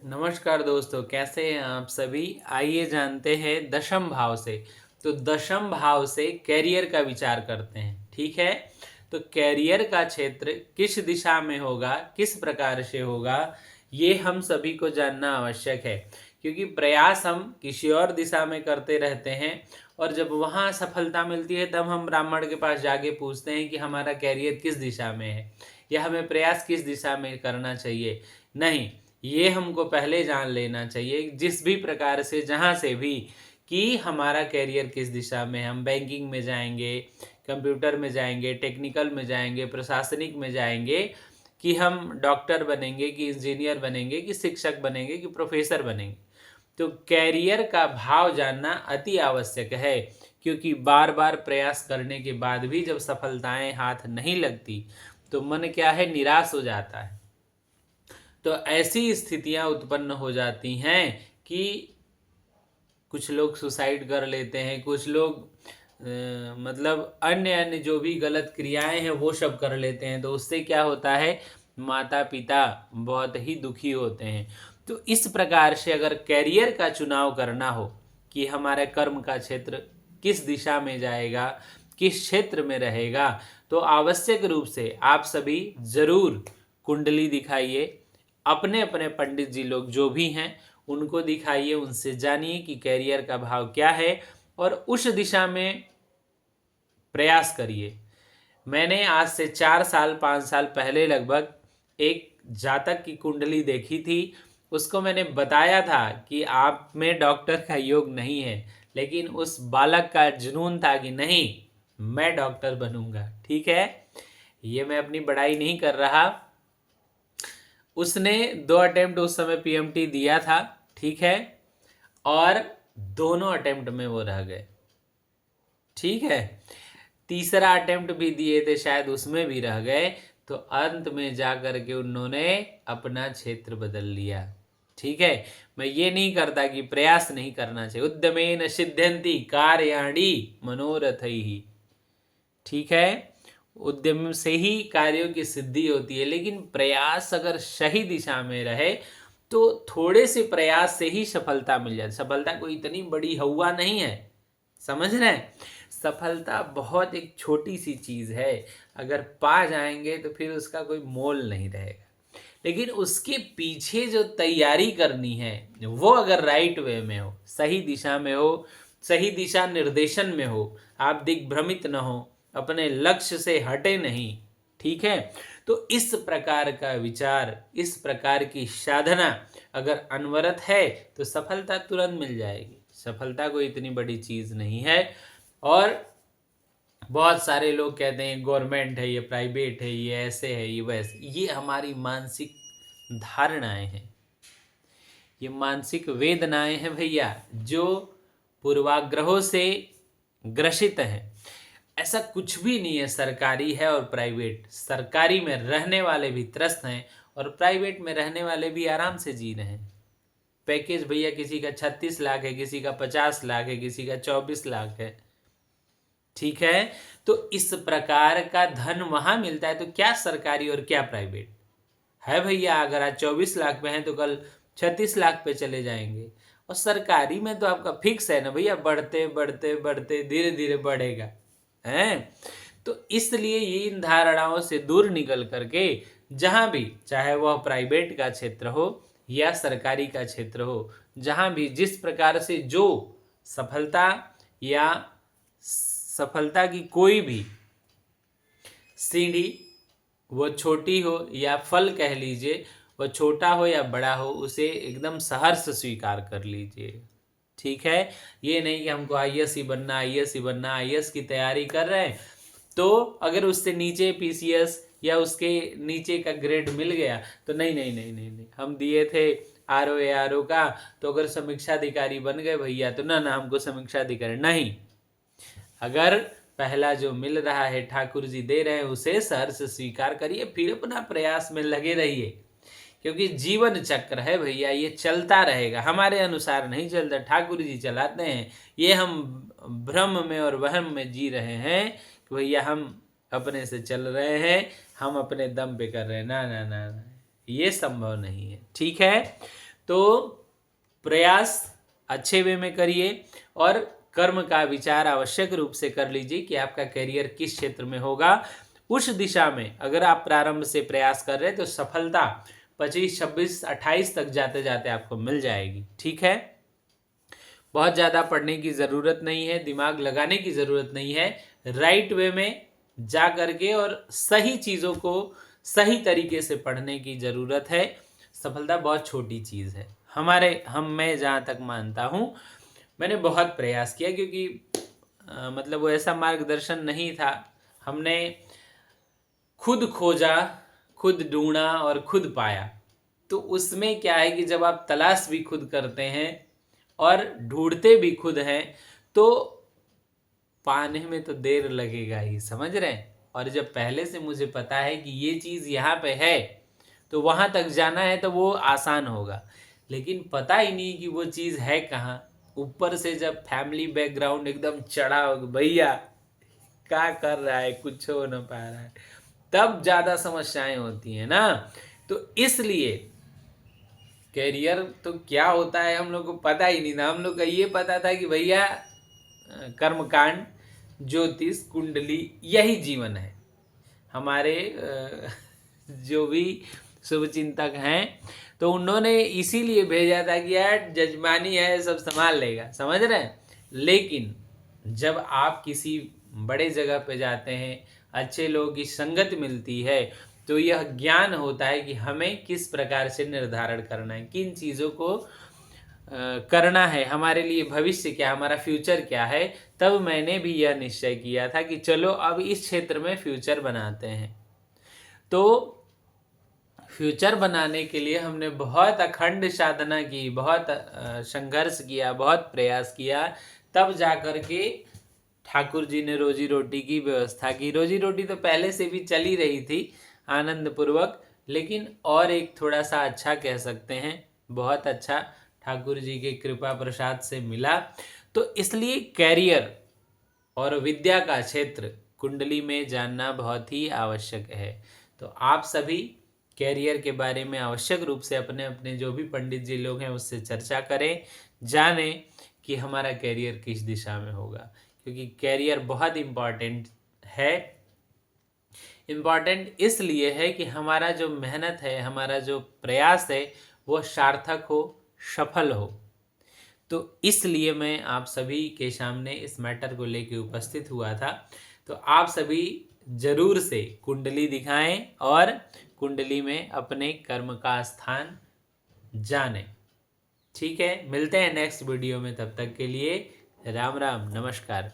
नमस्कार दोस्तों, कैसे हैं आप सभी। आइए जानते हैं दशम भाव से। तो दशम भाव से कैरियर का विचार करते हैं। ठीक है, तो कैरियर का क्षेत्र किस दिशा में होगा, किस प्रकार से होगा, ये हम सभी को जानना आवश्यक है। क्योंकि प्रयास हम किसी और दिशा में करते रहते हैं और जब वहाँ सफलता मिलती है तब हम ब्राह्मण के पास जाके पूछते हैं कि हमारा कैरियर किस दिशा में है या हमें प्रयास किस दिशा में करना चाहिए। नहीं, ये हमको पहले जान लेना चाहिए जिस भी प्रकार से, जहाँ से भी, कि हमारा कैरियर किस दिशा में है। हम बैंकिंग में जाएंगे, कंप्यूटर में जाएंगे, टेक्निकल में जाएंगे, प्रशासनिक में जाएंगे, कि हम डॉक्टर बनेंगे, कि इंजीनियर बनेंगे, कि शिक्षक बनेंगे, कि प्रोफेसर बनेंगे। तो कैरियर का भाव जानना अति आवश्यक है, क्योंकि बार बार प्रयास करने के बाद भी जब सफलताएं हाथ नहीं लगती तो मन क्या है, निराश हो जाता है। तो ऐसी स्थितियां उत्पन्न हो जाती हैं कि कुछ लोग सुसाइड कर लेते हैं, कुछ लोग मतलब अन्य अन्य जो भी गलत क्रियाएं हैं वो सब कर लेते हैं। तो उससे क्या होता है, माता पिता बहुत ही दुखी होते हैं। तो इस प्रकार से अगर कैरियर का चुनाव करना हो कि हमारे कर्म का क्षेत्र किस दिशा में जाएगा, किस क्षेत्र में रहेगा, तो आवश्यक रूप से आप सभी जरूर कुंडली दिखाइए। अपने अपने पंडित जी लोग जो भी हैं उनको दिखाइए, उनसे जानिए कि कैरियर का भाव क्या है और उस दिशा में प्रयास करिए। मैंने आज से 4 साल 5 साल पहले लगभग एक जातक की कुंडली देखी थी। उसको मैंने बताया था कि आप में डॉक्टर का योग नहीं है, लेकिन उस बालक का जुनून था कि नहीं, मैं डॉक्टर बनूंगा। ठीक है, ये मैं अपनी बड़ाई नहीं कर रहा। उसने 2 अटेम्प्ट उस समय पीएमटी दिया था, ठीक है, और दोनों अटेम्प्ट में वो रह गए। ठीक है, तीसरा अटेम्प्ट भी दिए थे, शायद उसमें भी रह गए। तो अंत में जा कर के उन्होंने अपना क्षेत्र बदल लिया। ठीक है, मैं ये नहीं करता कि प्रयास नहीं करना चाहिए। उद्यमेन सिद्ध्यन्ति कार्याणि मनोरथैः। ठीक है, उद्यम से ही कार्यों की सिद्धि होती है, लेकिन प्रयास अगर सही दिशा में रहे तो थोड़े से प्रयास से ही सफलता मिल जाती। सफलता कोई इतनी बड़ी हवा नहीं है, समझ रहे हैं। सफलता बहुत एक छोटी सी चीज है, अगर पा जाएंगे तो फिर उसका कोई मोल नहीं रहेगा। लेकिन उसके पीछे जो तैयारी करनी है वो अगर राइट वे में हो, सही दिशा में हो, सही दिशा निर्देशन में हो, आप दिग्भ्रमित न हो, अपने लक्ष्य से हटे नहीं। ठीक है, तो इस प्रकार का विचार, इस प्रकार की साधना अगर अनवरत है तो सफलता तुरंत मिल जाएगी। सफलता कोई इतनी बड़ी चीज नहीं है। और बहुत सारे लोग कहते हैं गवर्नमेंट है, ये प्राइवेट है, ये ऐसे है, ये वैसे। ये हमारी मानसिक धारणाएं हैं, ये मानसिक वेदनाएं हैं भैया, जो पूर्वाग्रहों से ग्रसित हैं। ऐसा कुछ भी नहीं है सरकारी है और प्राइवेट। सरकारी में रहने वाले भी त्रस्त हैं और प्राइवेट में रहने वाले भी आराम से जी रहे हैं। पैकेज भैया किसी का 36 लाख है, किसी का 50 लाख है, किसी का 24 लाख है। ठीक है, तो इस प्रकार का धन वहां मिलता है, तो क्या सरकारी और क्या प्राइवेट है भैया। अगर आज 24 लाख पे हैं तो कल 36 लाख पे चले जाएंगे। और सरकारी में तो आपका फिक्स है ना भैया, बढ़ते बढ़ते बढ़ते धीरे धीरे बढ़ेगा है। तो इसलिए ये इन धारणाओं से दूर निकल करके जहां भी, चाहे वह प्राइवेट का क्षेत्र हो या सरकारी का क्षेत्र हो, जहां भी जिस प्रकार से जो सफलता या सफलता की कोई भी सीढ़ी, वो छोटी हो या फल कह लीजिए, वो छोटा हो या बड़ा हो, उसे एकदम सहर्ष स्वीकार कर लीजिए। ठीक है, ये नहीं कि हमको आईएएस ही बनना, आईएएस ही बनना, आईएएस की तैयारी कर रहे हैं तो अगर उससे नीचे पीसीएस या उसके नीचे का ग्रेड मिल गया तो नहीं नहीं नहीं नहीं नहीं, हम दिए थे आरओ का, तो अगर समीक्षा अधिकारी बन गए भैया तो ना हमको समीक्षा अधिकारी नहीं। अगर पहला जो मिल रहा है ठाकुर जी दे रहे हैं उसे सहर्ष स्वीकार करिए, फिर अपना प्रयास में लगे रहिए। क्योंकि जीवन चक्र है भैया, ये चलता रहेगा, हमारे अनुसार नहीं चलता, ठाकुर जी चलाते हैं। ये हम भ्रम में और वहम में जी रहे हैं कि भैया हम अपने से चल रहे हैं, हम अपने दम पे कर रहे हैं। ना ना ना ना, ये संभव नहीं है। ठीक है, तो प्रयास अच्छे वे में करिए और कर्म का विचार आवश्यक रूप से कर लीजिए कि आपका करियर किस क्षेत्र में होगा। उस दिशा में अगर आप प्रारंभ से प्रयास कर रहे हैं तो सफलता 25, 26, 28 तक जाते जाते आपको मिल जाएगी। ठीक है, बहुत ज़्यादा पढ़ने की ज़रूरत नहीं है, दिमाग लगाने की ज़रूरत नहीं है। राइट वे में जा करके और सही चीज़ों को सही तरीके से पढ़ने की ज़रूरत है। सफलता बहुत छोटी चीज़ है। मैं जहाँ तक मानता हूँ, मैंने बहुत प्रयास किया क्योंकि मतलब वो ऐसा मार्गदर्शन नहीं था। हमने खुद खोजा, खुद ढूंढा और खुद पाया। तो उसमें क्या है कि जब आप तलाश भी खुद करते हैं और ढूंढते भी खुद हैं तो पाने में तो देर लगेगा ही, समझ रहे हैं। और जब पहले से मुझे पता है कि ये चीज़ यहाँ पे है तो वहाँ तक जाना है तो वो आसान होगा। लेकिन पता ही नहीं कि वो चीज़ है कहाँ। ऊपर से जब फैमिली बैकग्राउंड एकदम चढ़ा हो, भैया क्या कर रहा है, कुछ हो ना पा रहा है, तब ज़्यादा समस्याएं होती हैं ना। तो इसलिए कैरियर तो क्या होता है हम लोग को पता ही नहीं था। हम लोग को ये पता था कि भैया कर्मकांड, ज्योतिष, कुंडली यही जीवन है। हमारे जो भी शुभ चिंतक हैं तो उन्होंने इसीलिए भेजा था कि यार जजमानी है, सब संभाल लेगा, समझ रहे हैं। लेकिन जब आप किसी बड़े जगह पे जाते हैं, अच्छे लोगों की संगत मिलती है, तो यह ज्ञान होता है कि हमें किस प्रकार से निर्धारण करना है, किन चीज़ों को करना है, हमारे लिए भविष्य क्या, हमारा फ्यूचर क्या है। तब मैंने भी यह निश्चय किया था कि चलो अब इस क्षेत्र में फ्यूचर बनाते हैं। तो फ्यूचर बनाने के लिए हमने बहुत अखंड साधना की, बहुत संघर्ष किया, बहुत प्रयास किया। तब जा कर के ठाकुर जी ने रोजी रोटी की व्यवस्था की। रोजी रोटी तो पहले से भी चली रही थी आनंद पूर्वक, लेकिन और एक थोड़ा सा अच्छा कह सकते हैं, बहुत अच्छा ठाकुर जी के कृपा प्रसाद से मिला। तो इसलिए कैरियर और विद्या का क्षेत्र कुंडली में जानना बहुत ही आवश्यक है। तो आप सभी कैरियर के बारे में आवश्यक रूप से अपने अपने जो भी पंडित जी लोग हैं उससे चर्चा करें, जानें कि हमारा कैरियर किस दिशा में होगा, क्योंकि कैरियर बहुत इम्पॉर्टेंट है। इम्पॉर्टेंट इसलिए है कि हमारा जो मेहनत है, हमारा जो प्रयास है वो सार्थक हो, सफल हो। तो इसलिए मैं आप सभी के सामने इस मैटर को लेके उपस्थित हुआ था। तो आप सभी जरूर से कुंडली दिखाएं और कुंडली में अपने कर्म का स्थान जानें। ठीक है, मिलते हैं नेक्स्ट वीडियो में। तब तक के लिए राम राम, नमस्कार।